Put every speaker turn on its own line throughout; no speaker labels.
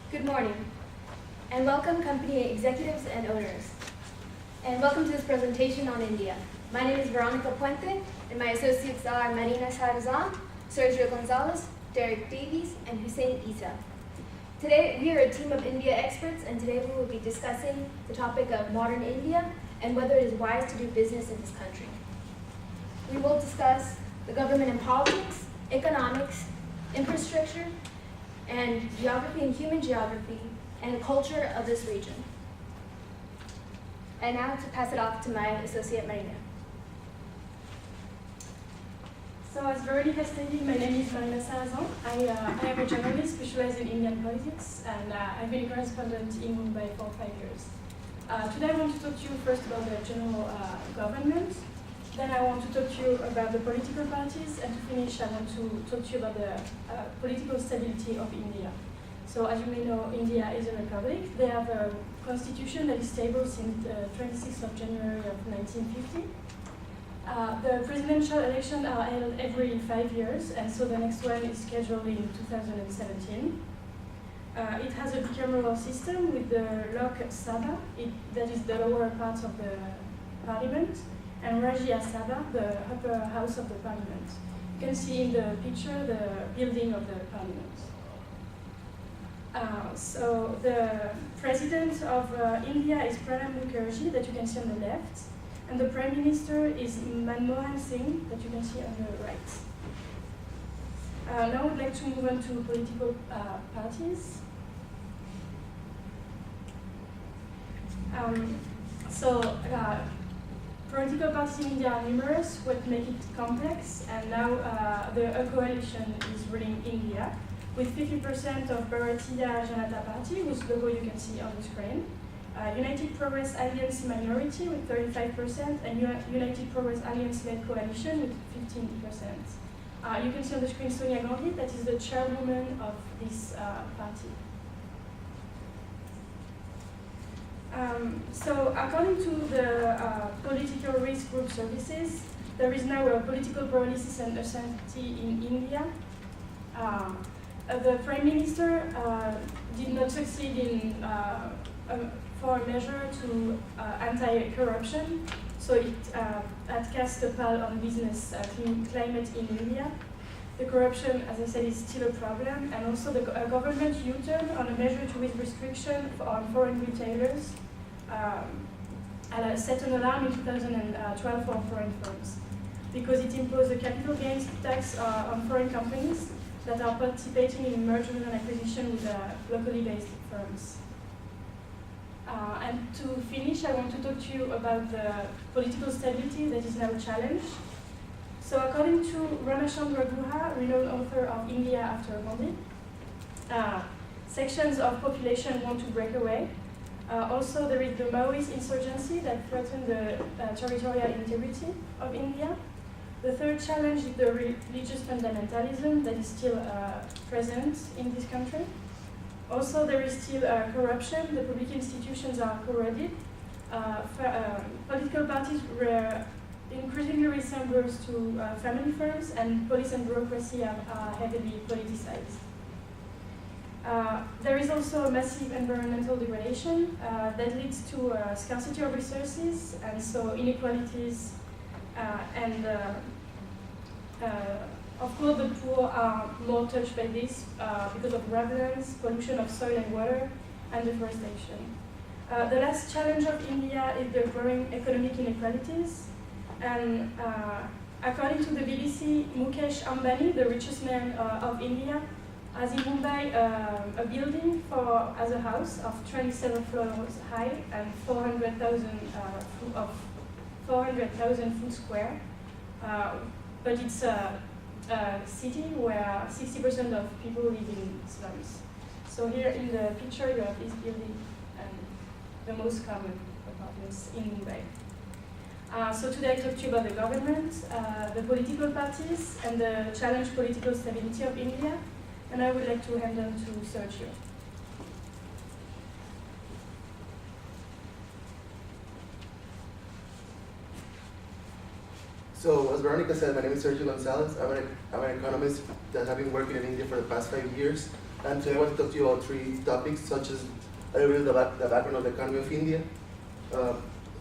Good morning, and welcome company executives and owners. And welcome to this presentation on India. My name is Veronica Puente, and my associates are Marina Sarazan, Sergio Gonzalez, Derek Davies, and Hussein Isa. Today, we are a team of India experts, and today we will be discussing the topic of modern India and whether it is wise to do business in this country. We will discuss the government and politics, economics, infrastructure, and geography and human geography, and culture of this region. And now to pass it off to my associate Marina.
So as Veronica stated, my name is Marina Sarazan. I am a journalist specialized in Indian politics, and I've been a correspondent in Mumbai for 5 years. Today I want to talk to you first about the general government. Then I want to talk to you about the political parties, and to finish I want to talk to you about the political stability of India. So as you may know, India is a republic. They have a constitution that is stable since the 26th of January of 1950. The presidential elections are held every 5 years, and so the next one is scheduled in 2017. It has a bicameral system with the Lok Sabha, that is the lower part of the parliament, and Rajya Sabha, the upper house of the parliament. You can see in the picture the building of the parliament. So the president of India is Pranab Mukherjee, that you can see on the left, and the prime minister is Manmohan Singh, that you can see on the right. Now I would like to move on to political parties. Political parties in India are numerous, what make it complex, and now a coalition is ruling India with 50% of Bharatiya Janata Party, whose logo you can see on the screen, United Progress Alliance minority with 35%, and United Progress Alliance-led coalition with 15%. You can see on the screen Sonia Gandhi, that is the chairwoman of this party. So according to the Political Risk Group Services, there is now a political paralysis and uncertainty in India. The Prime Minister did not succeed in for a measure to anti-corruption, so it had cast a pall on business climate in India. The corruption, as I said, is still a problem, and also the government U-turn on a measure to ease restriction on foreign retailers set an alarm in 2012 for foreign firms, because it imposed a capital gains tax on foreign companies that are participating in mergers and acquisition with locally based firms. And to finish, I want to talk to you about the political stability that is now challenged. So according to Ramachandra Guha, renowned author of India After Gandhi, sections of population want to break away. Also, there is the Maoist insurgency that threatens the territorial integrity of India. The third challenge is the religious fundamentalism that is still present in this country. Also, there is still corruption. The public institutions are corroded. Political parties increasingly resemble to family firms, and police and bureaucracy are heavily politicized. There is also a massive environmental degradation that leads to scarcity of resources, and so inequalities, and of course the poor are more touched by this because of gravellands, pollution of soil and water, and deforestation. The last challenge of India is the growing economic inequalities, and according to the BBC, Mukesh Ambani, the richest man of India, has in Mumbai a building as a house of 27 floors high and 400,000 foot square. But it's a city where 60% of people live in slums. So here in the picture you have this building and the most common apartments in Mumbai. So today I talked to you about the government, the political parties, and the challenged political stability of India. And I would like to hand on to Sergio.
So, as Veronica said, my name is Sergio Gonzalez. I'm an economist that have been working in India for the past 5 years. And today I want to talk to you about three topics, such as a little bit of the background of the economy of India,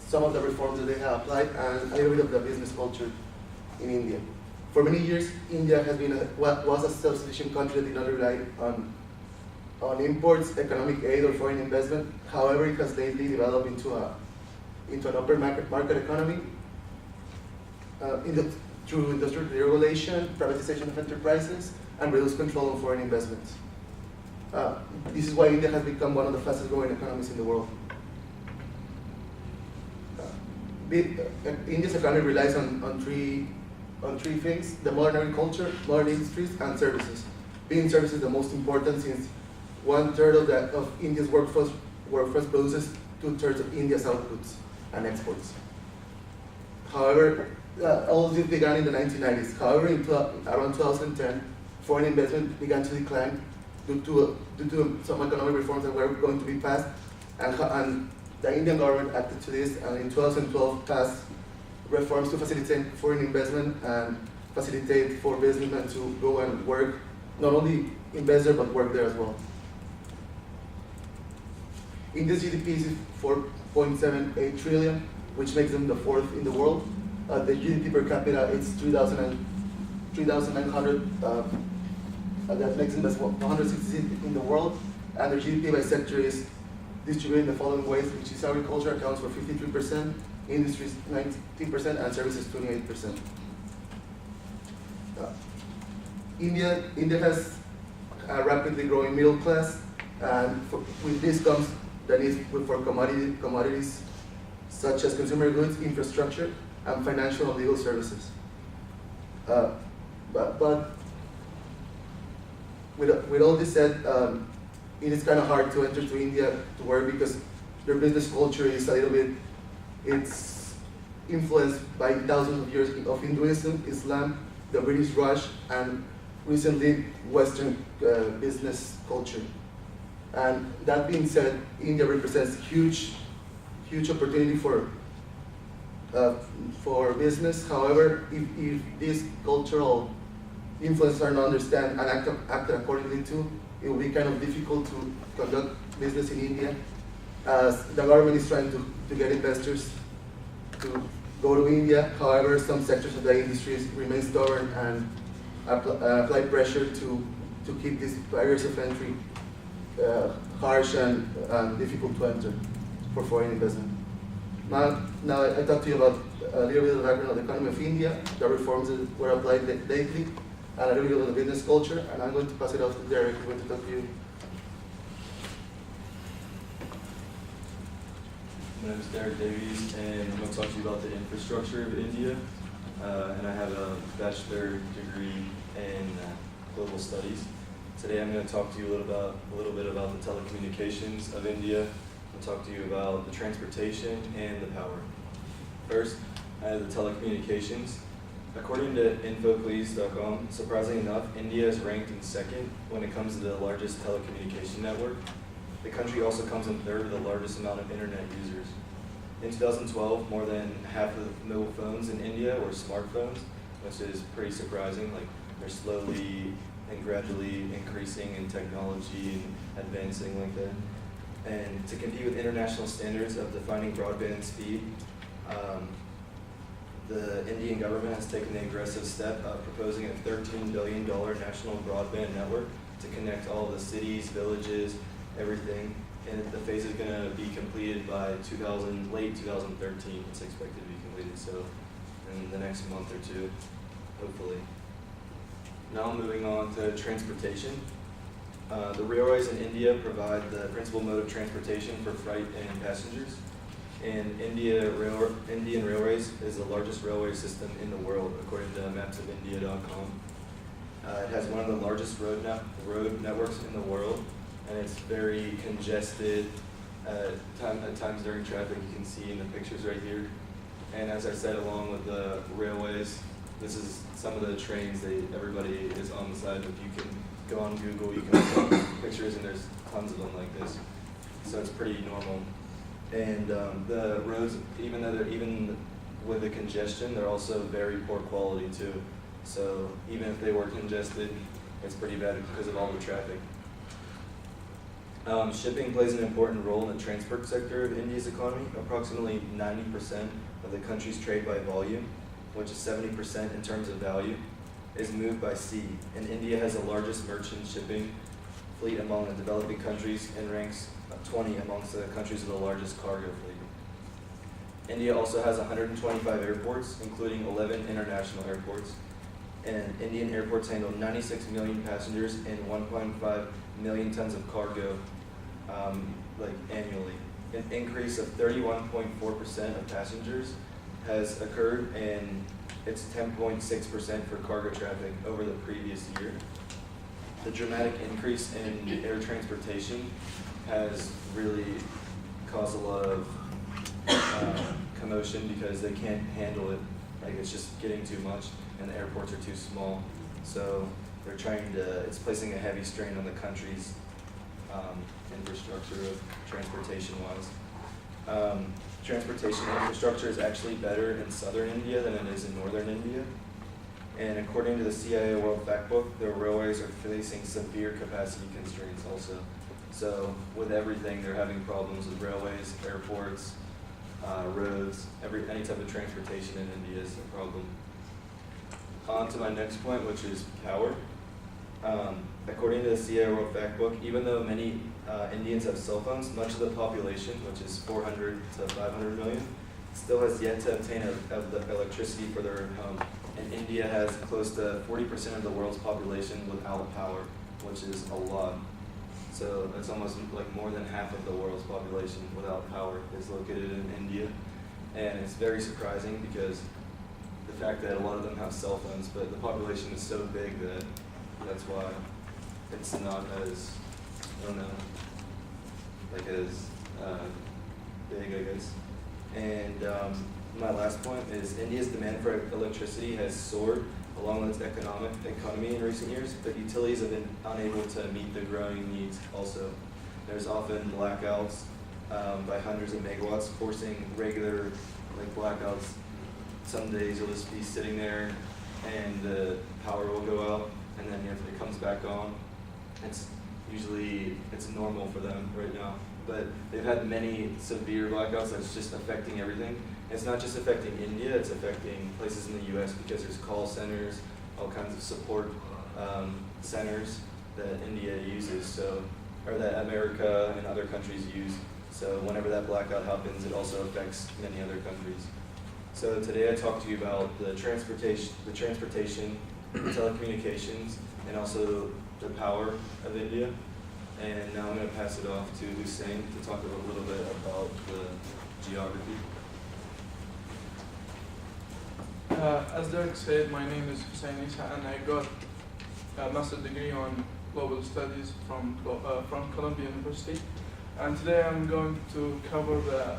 some of the reforms that they have applied, and a little bit of the business culture in India. For many years, India has been was a self-sufficient country that did not rely on imports, economic aid, or foreign investment. However, it has lately developed into an open market economy through industrial deregulation, privatization of enterprises, and reduced control on foreign investments. This is why India has become one of the fastest growing economies in the world. India's economy relies on three things: the modern agriculture, modern industries, and services. Being services the most important, since 1/3 of India's workforce produces 2/3 of India's outputs and exports. However, all this began in the 1990s. However, around 2010, foreign investment began to decline due to some economic reforms that were going to be passed, and the Indian government acted to this, and in 2012 passed reforms to facilitate foreign investment and facilitate for businessmen to go and work, not only invest there, but work there as well. India's GDP is 4.78 trillion, which makes them the fourth in the world. The GDP per capita is 3,900. That makes them the 166th in the world. And their GDP by sector is distributed in the following ways, which is agriculture accounts for 53%, industries 19%, and services 28%. India has a rapidly growing middle class, and with this comes the need for commodities such as consumer goods, infrastructure, and financial and legal services. But with all this said, it is kind of hard to enter to India to work because their business culture is a little bit, it's influenced by thousands of years of Hinduism, Islam, the British Raj, and recently Western business culture. And that being said, India represents huge opportunity for business. However, if these cultural influences are not understood and acted accordingly to, it will be kind of difficult to conduct business in India, as the government is trying to get investors to go to India. However, some sectors of the industries remain stubborn and apply pressure to keep these barriers of entry harsh and difficult to enter for foreign investment. Now I talked to you about a little bit of the background of the economy of India, the reforms that were applied lately, and a little bit of the business culture, and I'm going to pass it off to Derek, who's going to talk to you.
My name is Derek Davies, and I'm going to talk to you about the infrastructure of India. And I have a bachelor degree in global studies. Today I'm going to talk to you a little bit about the telecommunications of India. I'll talk to you about the transportation and the power. First, I have the telecommunications. According to Infoclease.com, surprisingly enough, India is ranked in second when it comes to the largest telecommunication network. The country also comes in third with the largest amount of internet users. In 2012, more than half of the mobile phones in India were smartphones, which is pretty surprising. Like, they're slowly and gradually increasing in technology and advancing like that. And to compete with international standards of defining broadband speed, the Indian government has taken the aggressive step of proposing a $13 billion national broadband network to connect all the cities, villages, everything. And the phase is going to be completed by late 2013. It's expected to be completed, so in the next month or two, hopefully. Now moving on to transportation. The railways in India provide the principal mode of transportation for freight and passengers. And Indian Railways is the largest railway system in the world, according to mapsofindia.com. It has one of the largest road networks in the world, and it's very congested at times during traffic. You can see in the pictures right here. And as I said, along with the railways, this is some of the trains that everybody is on the side of. You can go on Google, you can look up pictures, and there's tons of them like this. So it's pretty normal. And the roads, even with the congestion, they're also very poor quality too. So even if they were congested, it's pretty bad because of all the traffic. Shipping plays an important role in the transport sector of India's economy. Approximately 90% of the country's trade by volume, which is 70% in terms of value, is moved by sea. And India has the largest merchant shipping fleet among the developing countries and ranks 20 amongst the countries with the largest cargo fleet. India also has 125 airports, including 11 international airports. And Indian airports handle 96 million passengers and 1.5 million tons of cargo annually. An increase of 31.4% of passengers has occurred, and it's 10.6% for cargo traffic over the previous year. The dramatic increase in air transportation has really caused a lot of commotion because they can't handle it. Like, it's just getting too much, and the airports are too small. So they're it's placing a heavy strain on the country's infrastructure of transportation-wise. Transportation infrastructure is actually better in southern India than it is in northern India. And according to the CIA World Factbook, the railways are facing severe capacity constraints also. So with everything, they're having problems with railways, airports, roads, any type of transportation in India is a problem. On to my next point, which is power. According to the CIA World Factbook, even though many Indians have cell phones, much of the population, which is 400 to 500 million, still has yet to obtain the electricity for their home. And India has close to 40% of the world's population without power, which is a lot. So it's almost like more than half of the world's population without power is located in India. And it's very surprising because the fact that a lot of them have cell phones, but the population is so big that that's why it's not as, I don't know, like as big, I guess. And my last point is India's demand for electricity has soared along with its economy in recent years, but utilities have been unable to meet the growing needs also. There's often blackouts by hundreds of megawatts, forcing regular blackouts. Some days you'll just be sitting there and the power will go out, and then if it comes back on, it's normal for them right now. But they've had many severe blackouts that's just affecting everything. It's not just affecting India, it's affecting places in the US because there's call centers, all kinds of support centers that India uses, or that America and other countries use. So whenever that blackout happens, it also affects many other countries. So today I talked to you about the transportation, telecommunications, and also the power of India. And now I'm going to pass it off to Hussein to talk a little bit about the geography.
As Derek said, my name is Hussein Isa, and I got a master's degree on global studies from Columbia University. And today I'm going to cover the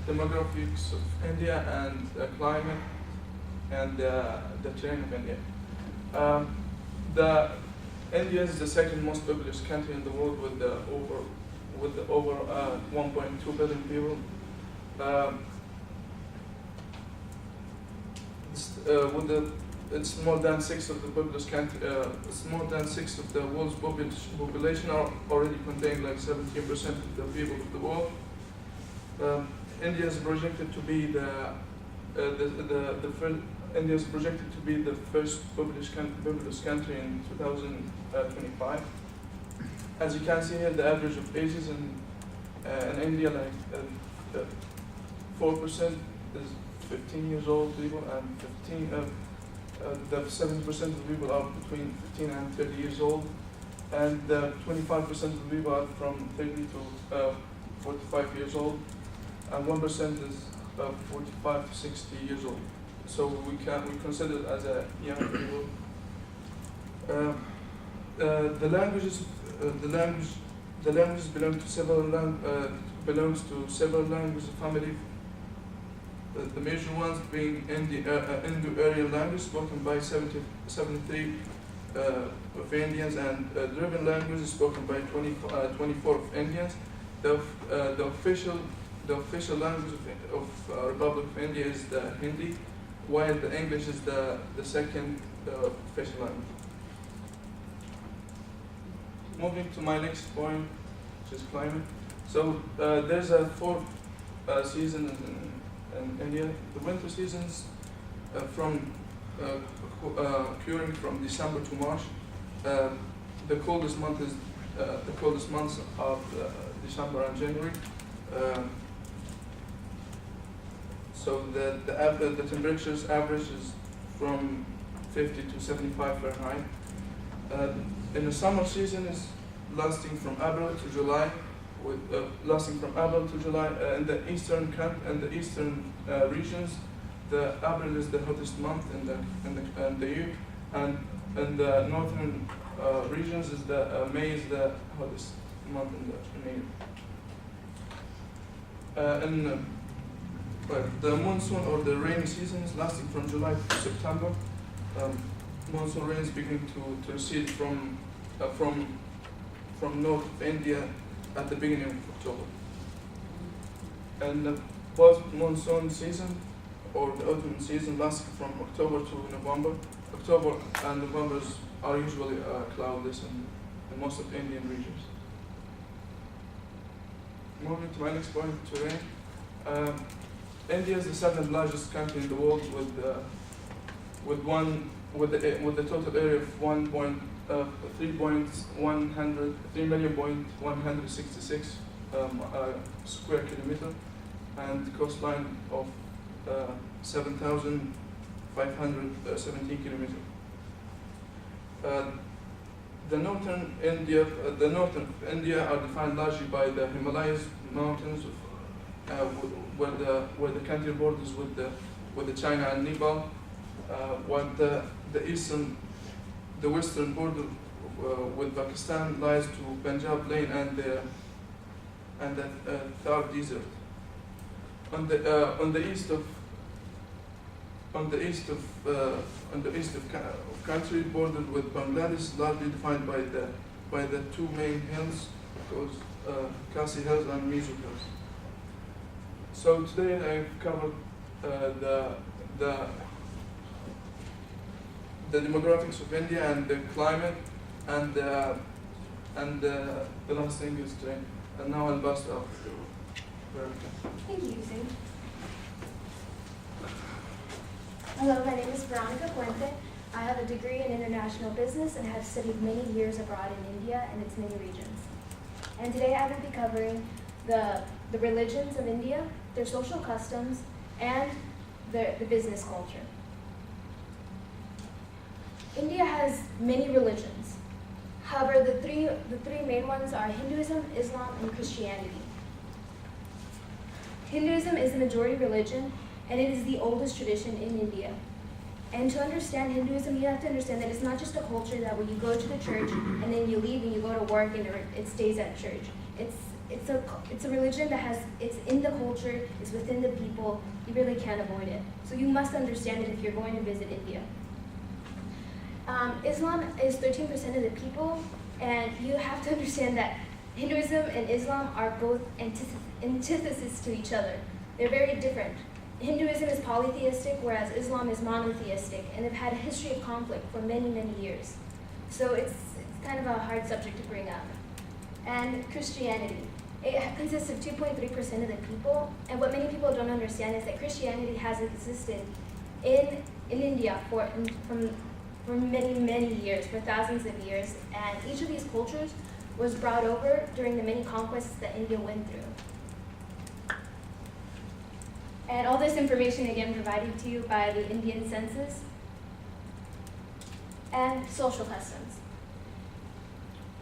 demographics of India and the climate and the terrain of India. India is the second most populous country in the world with over 1.2 billion people. It's more than six of the populous country. It's more than six of the world's population are already contain like 17% of the people of the world. India is projected to be India is projected to be the first populous country in 2025. As you can see here, the average of ages in India, 4% is 15 years old people, and 70% of the people are between 15 and 30 years old, and 25% of the people are from 30 to 45 years old, and 1% is 45 to 60 years old. So we consider it as a young people. The languages belongs to several language family. The major ones being Indo-Aryan language spoken by 73 of Indians, and Dravidian language is spoken by 24 of Indians. The official language of Republic of India is the Hindi, while the English is the second official language. Moving to my next point, which is climate. So there's a four season in India. The winter seasons occurring from December to March. The coldest months of December and January. So the temperatures average is from 50 to 75 Fahrenheit. In the summer season is lasting from April to July. In the eastern regions, the April is the hottest month in the year, and in the northern regions is May is the hottest month in the year. The monsoon or the rainy season is lasting from July to September. Monsoon rains begin to recede from north of India at the beginning of October. And the post-monsoon season or the autumn season lasts from October to November. October and November are usually cloudless in most of the Indian regions. Moving to my next point today. India is the seventh largest country in the world with the total area of 3,166 square kilometer and coastline of 7,517 kilometers. The northern India are defined largely by the Himalayas mountains, where the country borders with China and Nepal, while the western border with Pakistan lies to Punjab Plain and the Thar Desert. On the east of country bordered with Bangladesh, largely defined by the two main hills called Khasi Hills and Mizo Hills. So today I've covered the demographics of India and the climate and the last thing is today. And now I'll pass off to Veronica.
Thank you, Hussein. Hello, my name is Veronica Puente. I have a degree in international business and have studied many years abroad in India and its many regions. And today I will be covering the religions of India, their social customs, and the business culture. India has many religions. However, the three main ones are Hinduism, Islam, and Christianity. Hinduism is the majority religion, and it is the oldest tradition in India. And to understand Hinduism, you have to understand that it's not just a culture that when you go to the church and then you leave and you go to work and it stays at church. It's a religion it's in the culture, it's within the people. You really can't avoid it. So you must understand it if you're going to visit India. Islam is 13% of the people, and you have to understand that Hinduism and Islam are both antithesis to each other. They're very different. Hinduism is polytheistic, whereas Islam is monotheistic, and they've had a history of conflict for many, many years. So it's kind of a hard subject to bring up. And Christianity. It consists of 2.3% of the people, and what many people don't understand is that Christianity has existed in India for many, many years, for thousands of years, and each of these cultures was brought over during the many conquests that India went through. And all this information, again, provided to you by the Indian census. And social customs.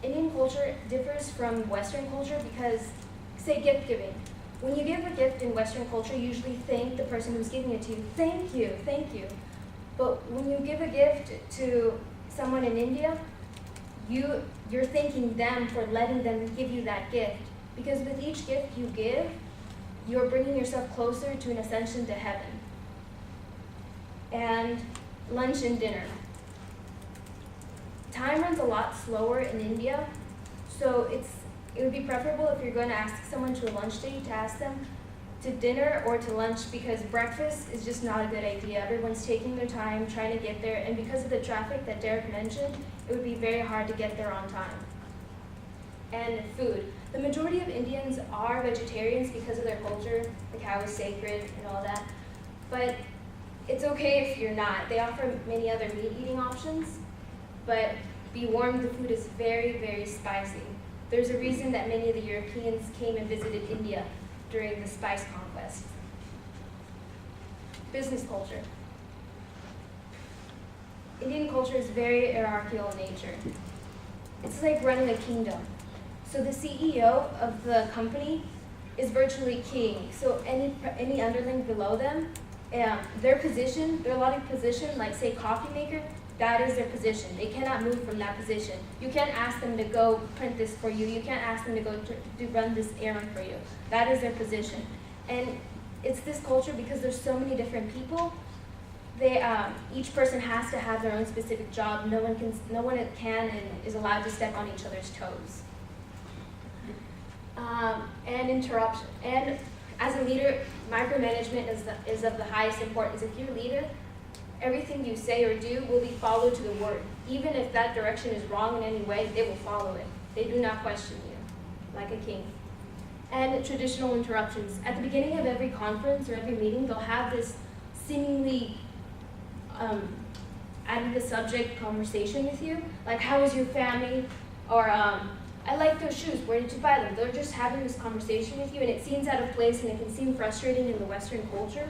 Indian culture differs from Western culture because, say, gift giving. When you give a gift in Western culture, you usually thank the person who's giving it to you. Thank you, thank you. But when you give a gift to someone in India, you're thanking them for letting them give you that gift. Because with each gift you give, you're bringing yourself closer to an ascension to heaven. And lunch and dinner. Time runs a lot slower in India, so it would be preferable if you're going to ask someone to a lunch date to ask them to dinner or to lunch, because breakfast is just not a good idea. Everyone's taking their time trying to get there, and because of the traffic that Derek mentioned, it would be very hard to get there on time. And food. The majority of Indians are vegetarians because of their culture, the cow is sacred and all that. But it's okay if you're not. They offer many other meat-eating options, but be warned, the food is very, very spicy. There's a reason that many of the Europeans came and visited India during the spice conquest. Business culture. Indian culture is very hierarchical in nature. It's like running a kingdom. So the CEO of the company is virtually king. So any underling below them, their position, their allotted position, like say coffee maker, that is their position. They cannot move from that position. You can't ask them to go print this for you. You can't ask them to go to run this errand for you. That is their position. And it's this culture because there's so many different people. Each person has to have their own specific job. No one can and is allowed to step on each other's toes. And interruption. And as a leader, micromanagement is of the highest importance. If you're a leader, everything you say or do will be followed to the word. Even if that direction is wrong in any way, they will follow it. They do not question you, like a king. And traditional interruptions. At the beginning of every conference or every meeting, they'll have this seemingly out of the subject conversation with you, like how is your family, or I like those shoes, where did you buy them? They're just having this conversation with you, and it seems out of place and it can seem frustrating in the Western culture.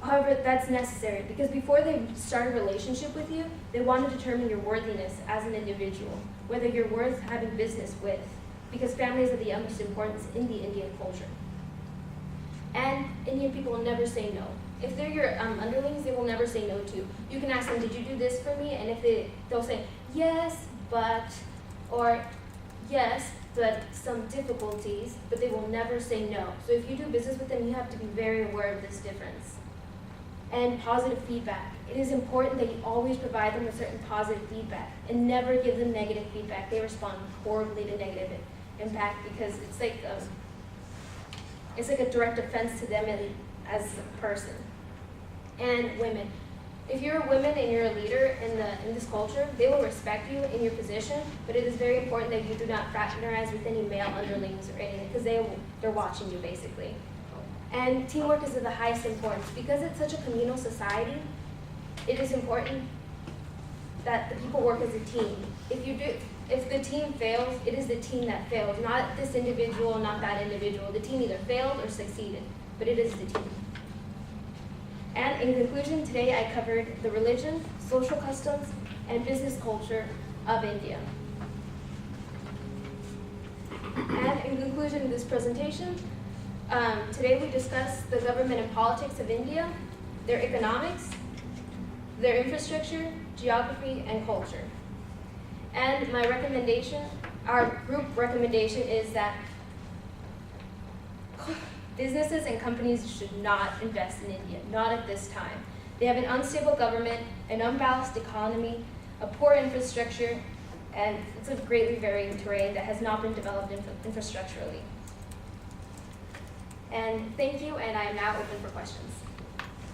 However, that's necessary because before they start a relationship with you, they want to determine your worthiness as an individual, whether you're worth having business with, because family is of the utmost importance in the Indian culture. And Indian people will never say no. If they're your underlings, they will never say no to you. You can ask them, did you do this for me? And if they'll say, yes, but, or yes, but some difficulties, but they will never say no. So if you do business with them, you have to be very aware of this difference. And positive feedback. It is important that you always provide them with certain positive feedback and never give them negative feedback. They respond horribly to negative impact because it's like a direct offense to them as a person. And women. If you're a woman and you're a leader in this culture, they will respect you in your position, but it is very important that you do not fraternize with any male underlings or anything, because they're watching you basically. And teamwork is of the highest importance. Because it's such a communal society, it is important that the people work as a team. If the team fails, it is the team that fails, not this individual, not that individual. The team either failed or succeeded, but it is the team. And in conclusion, today I covered the religion, social customs, and business culture of India. And in conclusion of this presentation, today we discussed the government and politics of India, their economics, their infrastructure, geography, and culture. And my recommendation, our group recommendation is that businesses and companies should not invest in India, not at this time. They have an unstable government, an unbalanced economy, a poor infrastructure, and it's a greatly varying terrain that has not been developed infrastructurally. And thank you, and I am now open for questions.